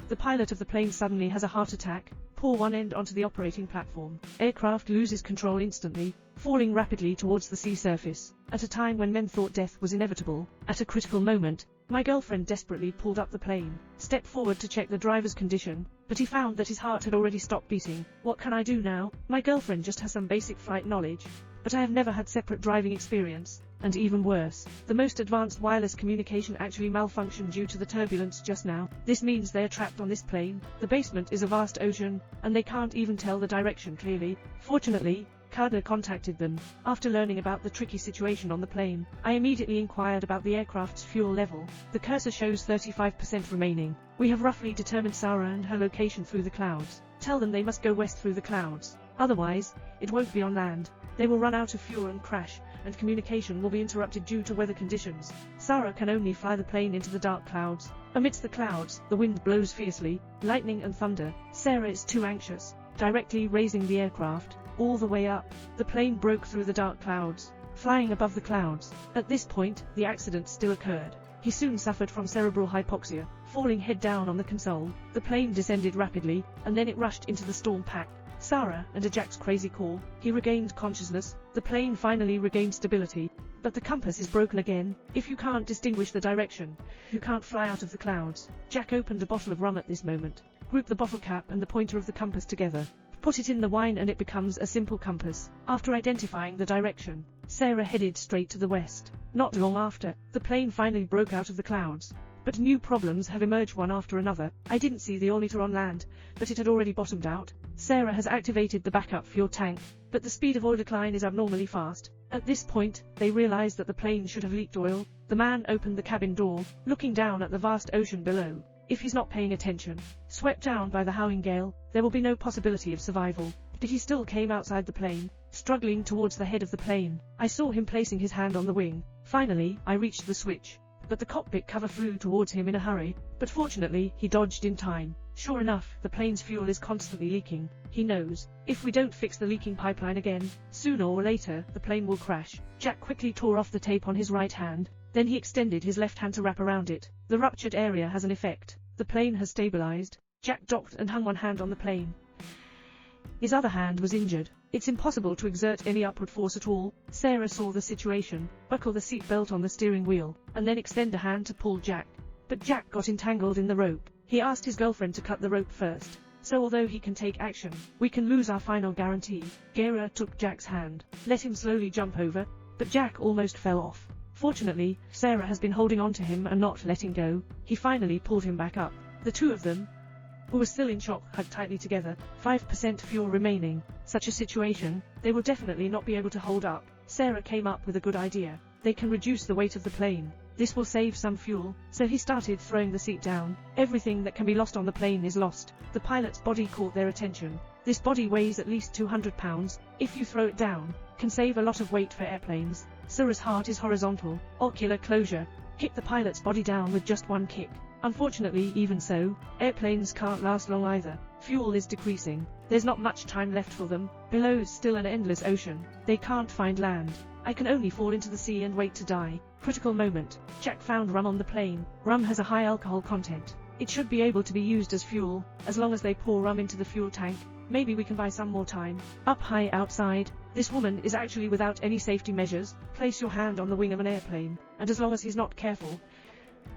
The pilot of the plane suddenly has a heart attack, pour one end onto the operating platform. Aircraft loses control instantly, falling rapidly towards the sea surface. At a time when men thought death was inevitable, at a critical moment, my girlfriend desperately pulled up the plane, stepped forward to check the driver's condition, but he found that his heart had already stopped beating. What can I do now? My girlfriend just has some basic flight knowledge, but I have never had separate driving experience. And even worse, the most advanced wireless communication actually malfunctioned due to the turbulence just now. This means they are trapped on this plane. The basement is a vast ocean, and they can't even tell the direction clearly. Fortunately, Kada contacted them. After learning about the tricky situation on the plane, I immediately inquired about the aircraft's fuel level. The cursor shows 35% remaining. We have roughly determined Sarah and her location through the clouds. Tell them they must go west through the clouds. Otherwise, it won't be on land. They will run out of fuel and crash, and communication will be interrupted due to weather conditions. Sarah can only fly the plane into the dark clouds. Amidst the clouds, the wind blows fiercely, lightning and thunder. Sarah is too anxious, directly raising the aircraft all the way up. The plane broke through the dark clouds, flying above the clouds. At this point, the accident still occurred. He soon suffered from cerebral hypoxia, falling head down on the console. The plane descended rapidly, and then it rushed into the storm pack. Sarah and a Jack's crazy call, he regained consciousness. The plane finally regained stability, but the compass is broken again. If you can't distinguish the direction, you can't fly out of the clouds. Jack opened a bottle of rum at this moment, grouped the bottle cap and the pointer of the compass together, put it in the wine, and it becomes a simple compass. After identifying the direction, Sarah headed straight to the west. Not long after, the plane finally broke out of the clouds. But new problems have emerged one after another. I didn't see the ornithor on land, but it had already bottomed out. Sarah has activated the backup fuel tank, but the speed of oil decline is abnormally fast. At this point, they realize that the plane should have leaked oil. The man opened the cabin door, looking down at the vast ocean below. If he's not paying attention, swept down by the howling gale, there will be no possibility of survival. But he still came outside the plane, struggling towards the head of the plane. I saw him placing his hand on the wing. Finally, I reached the switch, but the cockpit cover flew towards him in a hurry. But fortunately, he dodged in time. Sure enough, the plane's fuel is constantly leaking. He knows, if we don't fix the leaking pipeline again, sooner or later, the plane will crash. Jack quickly tore off the tape on his right hand, then he extended his left hand to wrap around it. The ruptured area has an effect. The plane has stabilized. Jack docked and hung one hand on the plane. His other hand was injured. It's impossible to exert any upward force at all. Sarah saw the situation, buckle the seat belt on the steering wheel, and then extend a hand to pull Jack. But Jack got entangled in the rope. He asked his girlfriend to cut the rope first. So although he can take action, we can lose our final guarantee. Gera took Jack's hand, let him slowly jump over, but Jack almost fell off. Fortunately, Sarah has been holding on to him and not letting go. He finally pulled him back up. The two of them, who were still in shock, hugged tightly together. 5% fuel remaining. Such a situation, they will definitely not be able to hold up. Sarah came up with a good idea. They can reduce the weight of the plane. This will save some fuel. So he started throwing the seat down. Everything that can be lost on the plane is lost. The pilot's body caught their attention. This body weighs at least 200 pounds. If you throw it down, can save a lot of weight for airplanes. Sarah's heart is horizontal. Ocular closure. Kick the pilot's body down with just one kick. Unfortunately, even so, airplanes can't last long either. Fuel is decreasing. There's not much time left for them. Below is still an endless ocean. They can't find land. I can only fall into the sea and wait to die. Critical moment. Jack found rum on the plane. Rum has a high alcohol content. It should be able to be used as fuel, as long as they pour rum into the fuel tank. Maybe we can buy some more time. Up high outside, this woman is actually without any safety measures. Place your hand on the wing of an airplane, and as long as he's not careful,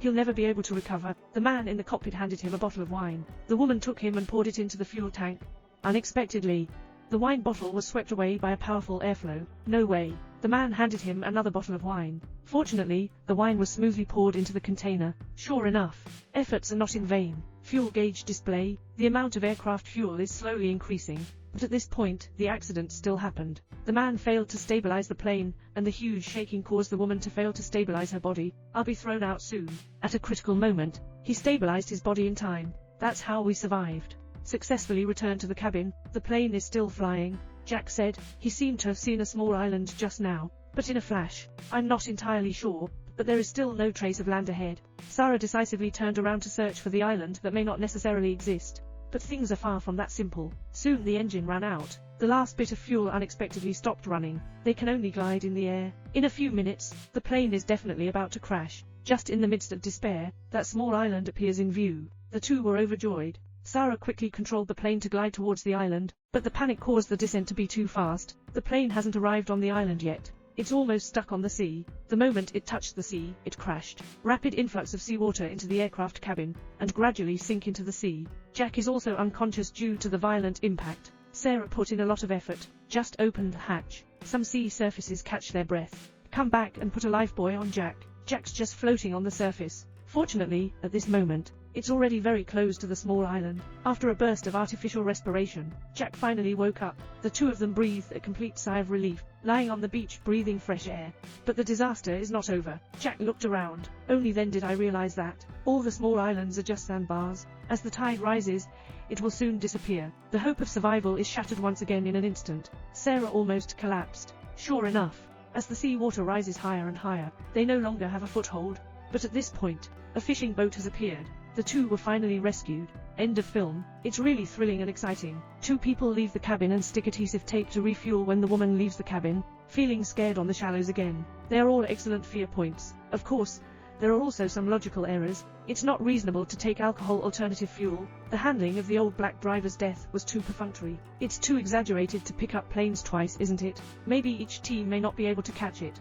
he'll never be able to recover. The man in the cockpit handed him a bottle of wine. The woman took him and poured it into the fuel tank. Unexpectedly, the wine bottle was swept away by a powerful airflow. No way. The man handed him another bottle of wine. Fortunately, the wine was smoothly poured into the container. Sure enough, efforts are not in vain. Fuel gauge display. The amount of aircraft fuel is slowly increasing. But at this point, the accident still happened. The man failed to stabilize the plane, and the huge shaking caused the woman to fail to stabilize her body. I'll be thrown out soon. At a critical moment, he stabilized his body in time. That's how we survived. Successfully returned to the cabin. The plane is still flying. Jack said. He seemed to have seen a small island just now, but in a flash. I'm not entirely sure, but there is still no trace of land ahead. Sarah decisively turned around to search for the island that may not necessarily exist. But things are far from that simple. Soon the engine ran out. The last bit of fuel unexpectedly stopped running. They can only glide in the air. In a few minutes, the plane is definitely about to crash. Just in the midst of despair, that small island appears in view. The two were overjoyed. Sarah quickly controlled the plane to glide towards the island, but the panic caused the descent to be too fast. The plane hasn't arrived on the island yet. It's almost stuck on the sea. The moment it touched the sea, it crashed. Rapid influx of seawater into the aircraft cabin, and gradually sink into the sea. Jack is also unconscious due to the violent impact. Sarah put in a lot of effort. Just opened the hatch. Some sea surfaces catch their breath. Come back and put a lifebuoy on Jack. Jack's just floating on the surface. Fortunately, at this moment, it's already very close to the small island. After a burst of artificial respiration, Jack finally woke up. The two of them breathed a complete sigh of relief, lying on the beach breathing fresh air. But the disaster is not over. Jack looked around. Only then did I realize that all the small islands are just sandbars. As the tide rises, it will soon disappear. The hope of survival is shattered once again in an instant. Sarah almost collapsed. Sure enough, as the sea water rises higher and higher, they no longer have a foothold. But at this point, a fishing boat has appeared. The two were finally rescued. End of film. It's really thrilling and exciting. Two people leave the cabin and stick adhesive tape to refuel when the woman leaves the cabin, feeling scared on the shallows again. They are all excellent fear points. Of course, there are also some logical errors. It's not reasonable to take alcohol alternative fuel. The handling of the old black driver's death was too perfunctory. It's too exaggerated to pick up planes twice, isn't it? Maybe each team may not be able to catch it.